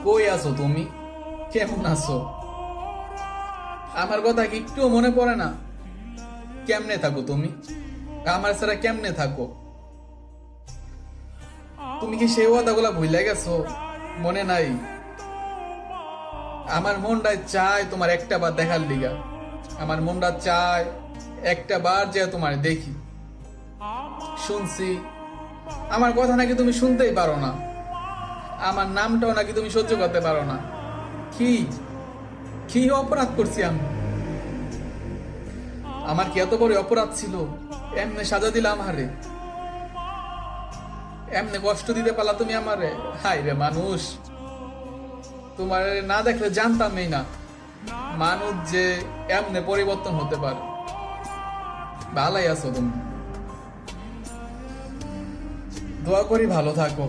কই আছো তুমি? কেমন আছো? আমার কথা কি একটু মনে পড়ে না? কেমনে থাকো তুমি? আমার ছাড়া কেমনে থাকো? তুমি কি সেই কথাগুলা ভুলে গেছো? মনে নাই? আমার মনটা চায় তোমার একটা বার দেখার লিগা। আমার মনটা চায় একটা বার যে তোমার দেখি। শুনছি আমার কথা নাকি তুমি শুনতেই পারো না, আমার নামটাও নাকি তুমি সহ্য করতে পারো না। কি কি অপরাধ করছি আমি? আমার কি এত বড় অপরাধ ছিল এমনে সাজা দিলাম আমারে? এমনে কষ্ট দিতে পারলা তুমি আমারে? হাই রে মানুষ, তোমার না দেখলে জানতামই না মানুষ যে এমনে পরিবর্তন হতে পারে। ভালাই আছো তুমি, দোয়া করি ভালো থাকো।